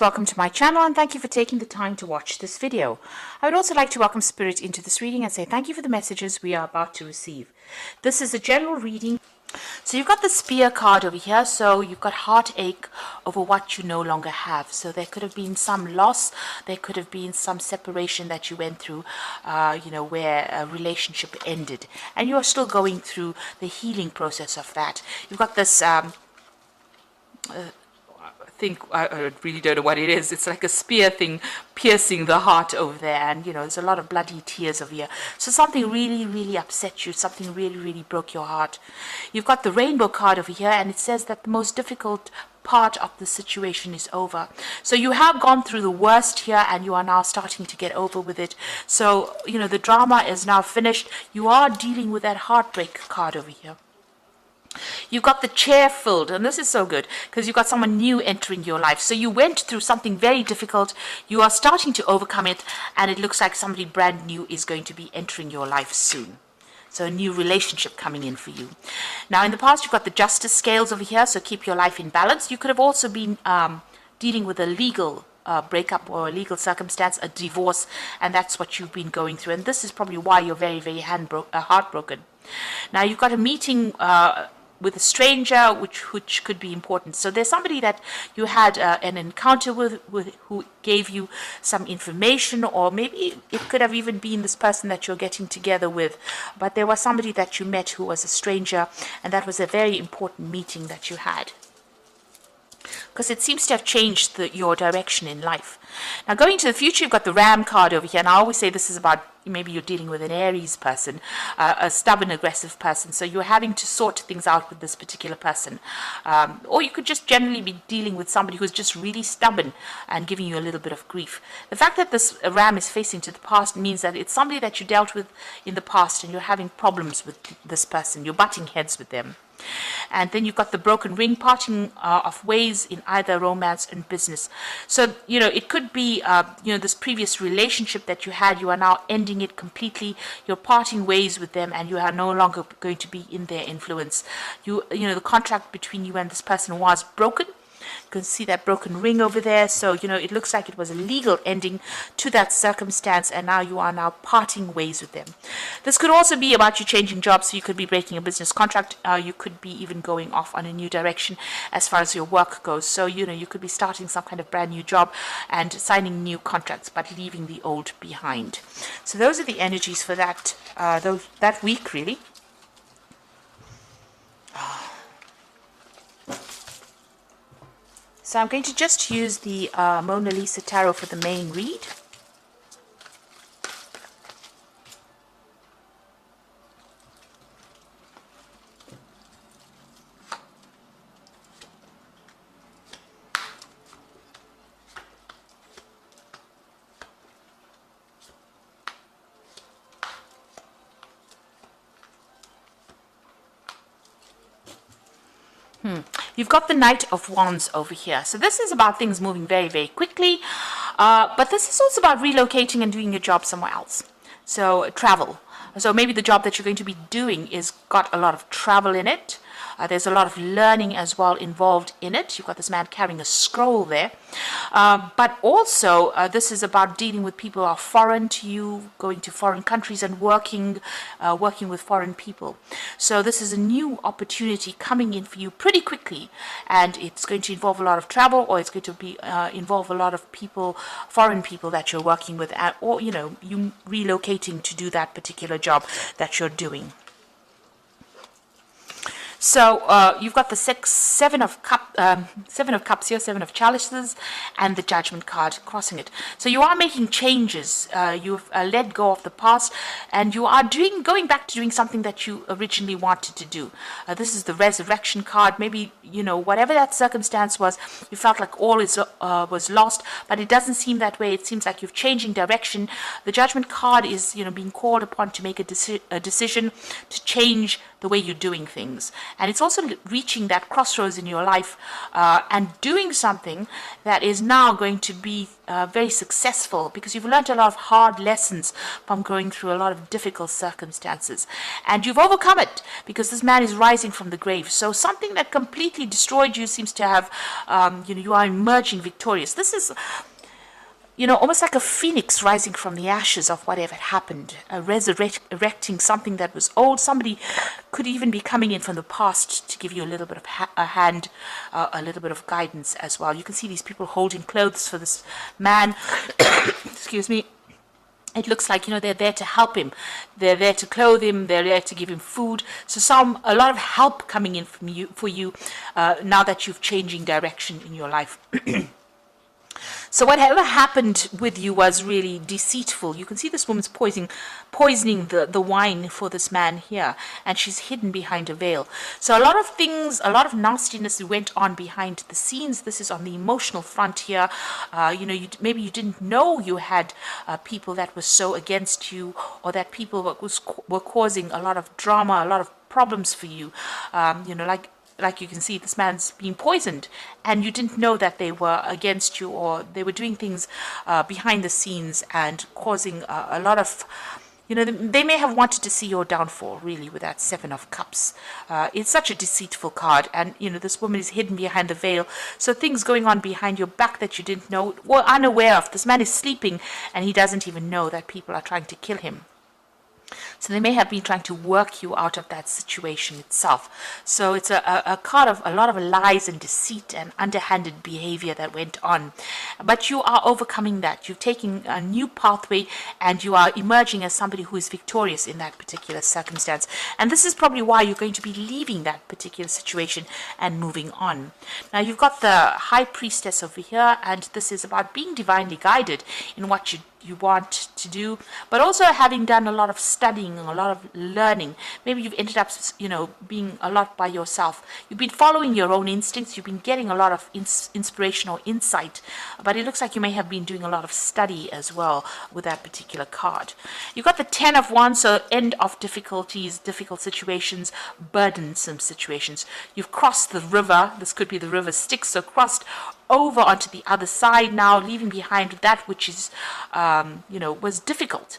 Welcome to my channel and thank you for taking the time to watch this video. I would also like to welcome Spirit into this reading and say thank you for the messages we are about to receive. This is a general reading. So you've got the Spear card over here, so you've got heartache over what you no longer have. So there could have been some loss, there could have been some separation that you went through, where a relationship ended. And you're still going through the healing process of that. You've got this I really don't know what it is. It's like a spear thing piercing the heart over there, and there's a lot of bloody tears over here. So something really upset you, something really broke your heart. You've got the Rainbow card over here, and it says that the most difficult part of the situation is over. So you have gone through the worst here and you are now starting to get over with it. So the drama is now finished. You are dealing with that heartbreak card over here. You've got the chair filled, and this is so good because you've got someone new entering your life. So you went through something very difficult, you are starting to overcome it, and it looks like somebody brand new is going to be entering your life soon. So a new relationship coming in for you. Now in the past you've got the Justice scales over here, so keep your life in balance. You could have also been dealing with a legal breakup or a legal circumstance, a divorce, and that's what you've been going through, and this is probably why you're very heartbroken. Now you've got a meeting with a stranger, which could be important. So there's somebody that you had an encounter with who gave you some information, or maybe it could have even been this person that you're getting together with. But there was somebody that you met who was a stranger, and that was a very important meeting that you had, because it seems to have changed your direction in life. Now going to the future, you've got the Ram card over here, and I always say this is about maybe you're dealing with an Aries person, a stubborn, aggressive person, so you're having to sort things out with this particular person. Or you could just generally be dealing with somebody who's just really stubborn and giving you a little bit of grief. The fact that this Ram is facing to the past means that it's somebody that you dealt with in the past and you're having problems with this person, you're butting heads with them. And then you've got the Broken Ring, parting of ways in either romance and business. So, it could be, this previous relationship that you had, you are now ending it completely. You're parting ways with them and you are no longer going to be in their influence. The contract between you and this person was broken. You can see that broken ring over there. So, it looks like it was a legal ending to that circumstance, and now you are now parting ways with them. This could also be about you changing jobs, so you could be breaking a business contract. You could be even going off on a new direction as far as your work goes. So, you could be starting some kind of brand new job and signing new contracts, but leaving the old behind. So those are the energies for that week, really. So I'm going to just use the Mona Lisa Tarot for the main read. You've got the Knight of Wands over here. So this is about things moving very quickly. But this is also about relocating and doing your job somewhere else. So travel. So maybe the job that you're going to be doing is got a lot of travel in it. There's a lot of learning as well involved in it. You've got this man carrying a scroll there. But also, this is about dealing with people who are foreign to you, going to foreign countries and working with foreign people. So this is a new opportunity coming in for you pretty quickly. And it's going to involve a lot of travel, or it's going to be involve a lot of people, foreign people that you're working with, or, you relocating to do that particular job that you're doing. So you've got the Seven of Cups here, Seven of Chalices, and the Judgment card crossing it. So you are making changes. You've let go of the past, and you are going back to doing something that you originally wanted to do. This is the Resurrection card. Maybe whatever that circumstance was, you felt like all was lost, but it doesn't seem that way. It seems like you're changing direction. The Judgment card is being called upon to make a decision to change the way you're doing things. And it's also reaching that crossroads in your life and doing something that is now going to be very successful, because you've learned a lot of hard lessons from going through a lot of difficult circumstances. And you've overcome it, because this man is rising from the grave. So something that completely destroyed you seems to have, you are emerging victorious. This is, almost like a phoenix rising from the ashes of whatever had happened, resurrecting something that was old. Somebody could even be coming in from the past to give you a little bit of a hand, a little bit of guidance as well. You can see these people holding clothes for this man. Excuse me. It looks like, they're there to help him. They're there to clothe him. They're there to give him food. So a lot of help coming in for you now that you've changing direction in your life. So whatever happened with you was really deceitful. You can see this woman's poisoning the wine for this man here, and she's hidden behind a veil. So a lot of things, a lot of nastiness went on behind the scenes. This is on the emotional front here. Maybe you didn't know you had people that were so against you, or that people were causing a lot of drama, a lot of problems for you. Like you can see, this man's being poisoned, and you didn't know that they were against you, or they were doing things behind the scenes and causing a lot of, they may have wanted to see your downfall, really, with that Seven of Cups. It's such a deceitful card, and, this woman is hidden behind the veil. So things going on behind your back that you didn't know, or unaware of. This man is sleeping, and he doesn't even know that people are trying to kill him. So they may have been trying to work you out of that situation itself. So it's a card of a lot of lies and deceit and underhanded behavior that went on. But you are overcoming that. You've taken a new pathway, and you are emerging as somebody who is victorious in that particular circumstance. And this is probably why you're going to be leaving that particular situation and moving on. Now, you've got the High Priestess over here, and this is about being divinely guided in what you want to do, but also having done a lot of studying, a lot of learning. Maybe you've ended up, being a lot by yourself. You've been following your own instincts. You've been getting a lot of inspiration or insight, but it looks like you may have been doing a lot of study as well with that particular card. You've got the Ten of Wands, so end of difficulties, difficult situations, burdensome situations. You've crossed the river. This could be the river Styx, so crossed over onto the other side now, leaving behind that which is, was difficult.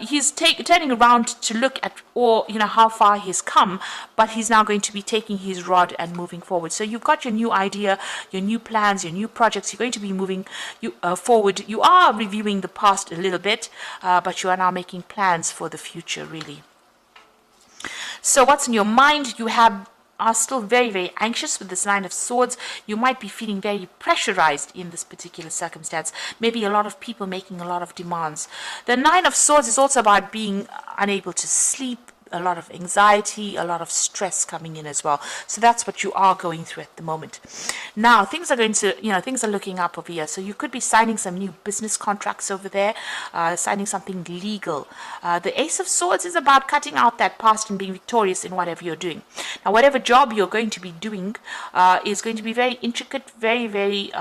He's turning around to look at how far he's come, but he's now going to be taking his rod and moving forward. So you've got your new idea, your new plans, your new projects. You're going to be moving forward. You are reviewing the past a little bit, but you are now making plans for the future, really. So what's in your mind? You are still very, very anxious with this Nine of Swords. You might be feeling very pressurized in this particular circumstance. Maybe a lot of people making a lot of demands. The Nine of Swords is also about being unable to sleep, a lot of anxiety, a lot of stress coming in as well. So that's what you are going through at the moment. Now, things are looking up over here. So you could be signing some new business contracts over there, signing something legal. The Ace of Swords is about cutting out that past and being victorious in whatever you're doing. Now, whatever job you're going to be doing is going to be very intricate, very, very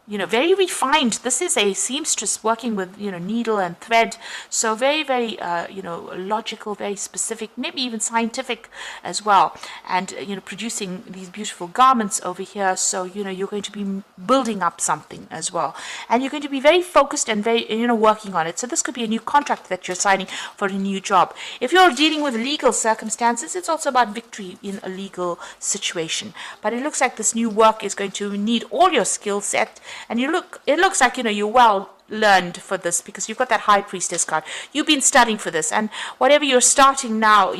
very refined. This is a seamstress working with, needle and thread. So very, very, logical, very specific, maybe even scientific as well. And, producing these beautiful garments over here. So, you're going to be building up something as well. And you're going to be very focused and very, working on it. So this could be a new contract that you're signing for a new job. If you're dealing with legal circumstances, it's also about victory in a legal situation. But it looks like this new work is going to need all your skill set. And it looks like, you're well learned for this, because you've got that High Priestess card. You've been studying for this, and whatever you're starting now,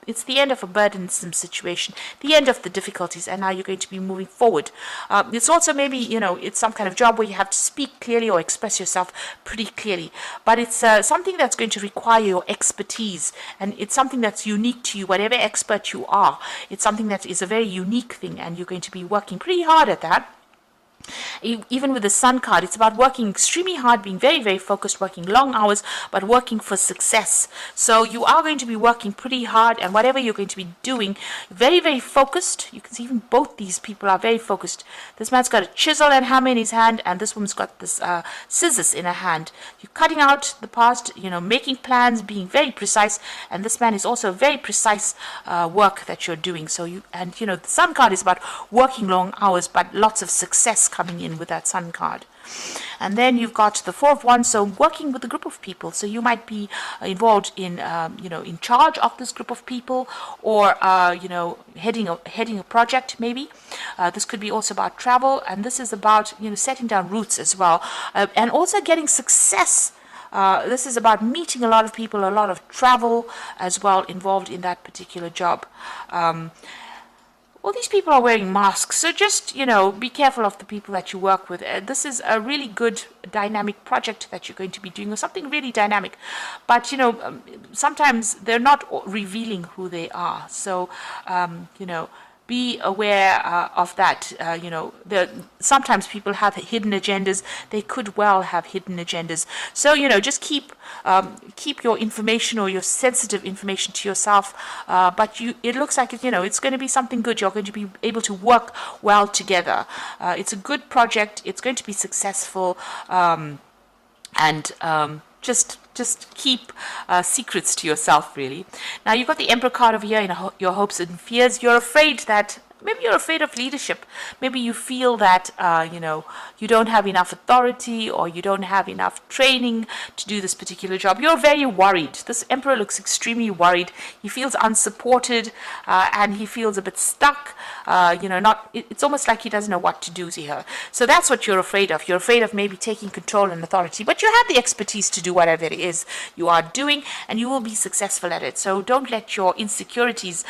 it's the end of a burdensome situation, the end of the difficulties, and now you're going to be moving forward. It's also maybe, it's some kind of job where you have to speak clearly or express yourself pretty clearly, but it's something that's going to require your expertise, and it's something that's unique to you, whatever expert you are. It's something that is a very unique thing, and you're going to be working pretty hard at that. Even with the Sun card, it's about working extremely hard, being very, very focused, working long hours, but working for success. So you are going to be working pretty hard, and whatever you're going to be doing, very, very focused. You can see even both these people are very focused. This man's got a chisel and hammer in his hand, and this woman's got this scissors in her hand. You're cutting out the past, making plans, being very precise, and this man is also very precise work that you're doing. So the Sun card is about working long hours, but lots of success coming in with that Sun card. And then you've got the Four of Wands, so working with a group of people. So you might be involved in, in charge of this group of people, or heading a project maybe. This could be also about travel, and this is about setting down roots as well, and also getting success. This is about meeting a lot of people, a lot of travel as well involved in that particular job. All these people are wearing masks, so just, be careful of the people that you work with. This is a really good dynamic project that you're going to be doing, or something really dynamic. But, sometimes they're not revealing who they are. So, be aware of that. Sometimes people have hidden agendas. They could well have hidden agendas. So, just keep your information or your sensitive information to yourself. But it looks like it's going to be something good. You're going to be able to work well together. It's a good project. It's going to be successful. Just keep secrets to yourself, really. Now, you've got the Emperor card over here in your hopes and fears. You're afraid that maybe you're afraid of leadership. Maybe you feel that, you don't have enough authority, or you don't have enough training to do this particular job. You're very worried. This Emperor looks extremely worried. He feels unsupported, and he feels a bit stuck. It's almost like he doesn't know what to do here. So that's what you're afraid of. You're afraid of maybe taking control and authority, but you have the expertise to do whatever it is you are doing, and you will be successful at it. So don't let your insecurities,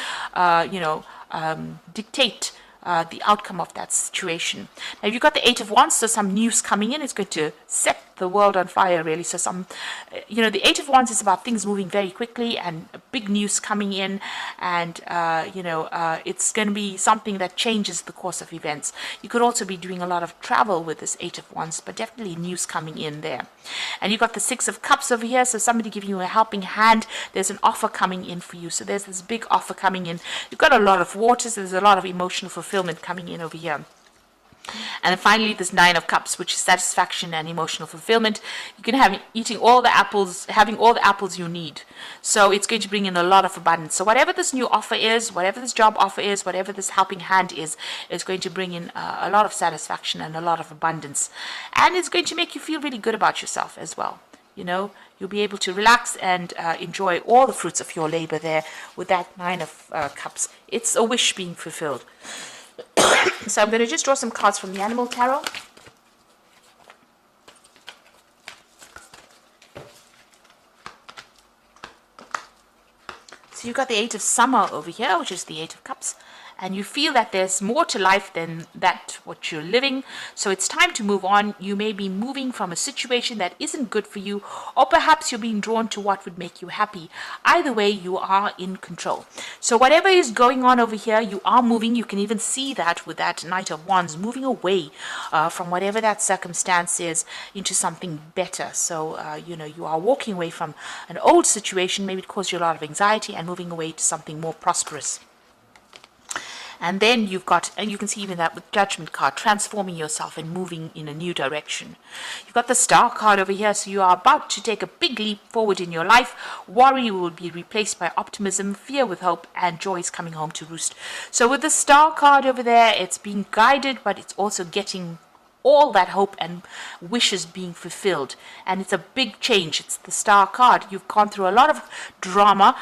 dictate the outcome of that situation. Now, you've got the Eight of Wands, so some news coming in. It's going to set the world on fire, really. So the Eight of Wands is about things moving very quickly and big news coming in, and it's going to be something that changes the course of events. You could also be doing a lot of travel with this Eight of Wands, but definitely news coming in there. And you've got the Six of Cups over here, so somebody giving you a helping hand. There's an offer coming in for you, so there's this big offer coming in. You've got a lot of waters. There's a lot of emotional fulfillment coming in over here. And then finally, this Nine of Cups, which is satisfaction and emotional fulfillment. You can have having all the apples you need. So it's going to bring in a lot of abundance. So whatever this new offer is, whatever this job offer is, whatever this helping hand is going to bring in a lot of satisfaction and a lot of abundance. And it's going to make you feel really good about yourself as well. You'll be able to relax and enjoy all the fruits of your labor there with that Nine of Cups. It's a wish being fulfilled. So I'm going to just draw some cards from the Animal Tarot. So you've got the Eight of Summer over here, which is the Eight of Cups. And you feel that there's more to life than that what you're living. So it's time to move on. You may be moving from a situation that isn't good for you, or perhaps you're being drawn to what would make you happy. Either way, you are in control. So whatever is going on over here, you are moving. You can even see that with that Knight of Wands, moving away from whatever that circumstance is into something better. So, you are walking away from an old situation, maybe it caused you a lot of anxiety, and moving away to something more prosperous. And then you've got, and you can see even that with Judgment card, transforming yourself and moving in a new direction. You've got the Star card over here, so you are about to take a big leap forward in your life. Worry will be replaced by optimism, fear with hope, and joy is coming home to roost. So with the Star card over there, it's being guided, but it's also getting all that hope and wishes being fulfilled, and it's a big change. It's the Star card. You've gone through a lot of drama.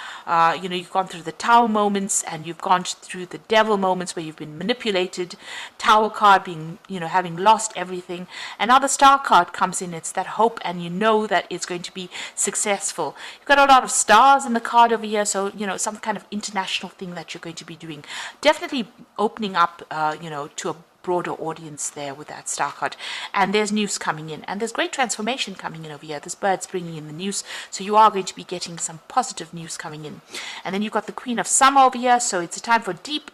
You've gone through the Tower moments, and you've gone through the Devil moments where you've been manipulated. Tower card being, having lost everything, and now the Star card comes in. It's that hope, and you know that it's going to be successful. You've got a lot of stars in the card over here, so some kind of international thing that you're going to be doing. Definitely opening up, to a broader audience there with that star card. And there's news coming in, and there's great transformation coming in over here. This bird's bringing in the news, so you are going to be getting some positive news coming in. And then you've got the Queen of Summer over here, so it's a time for deep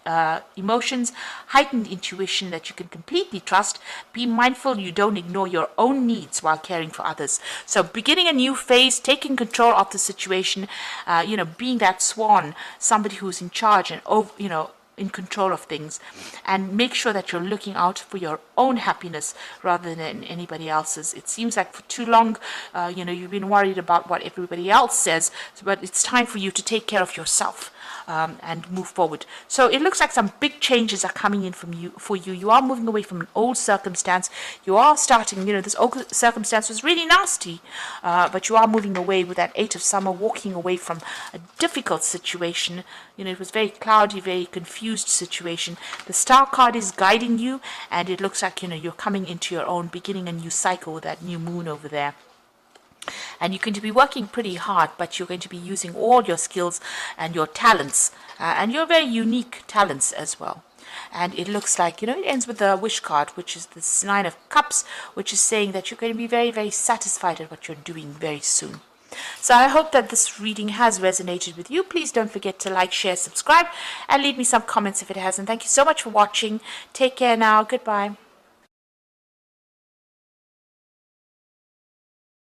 emotions, heightened intuition that you can completely trust. Be mindful you don't ignore your own needs while caring for others. So beginning a new phase, taking control of the situation, being that swan, somebody who's in charge and in control of things, and make sure that you're looking out for your own happiness rather than anybody else's. It seems like for too long, you've been worried about what everybody else says, but it's time for you to take care of yourself and move forward. So it looks like some big changes are coming in for you. You are moving away from an old circumstance. You are starting, this old circumstance was really nasty, but you are moving away with that Eight of Summer, walking away from a difficult situation. It was very cloudy, very confused situation. The Star card is guiding you, and it looks like, you're coming into your own, beginning a new cycle with that new moon over there. And you're going to be working pretty hard, but you're going to be using all your skills and your talents, and your very unique talents as well. And it looks like, it ends with the Wish card, which is this Nine of Cups, which is saying that you're going to be very, very satisfied at what you're doing very soon. So I hope that this reading has resonated with you. Please don't forget to like, share, subscribe, and leave me some comments if it hasn't. Thank you so much for watching. Take care now. Goodbye.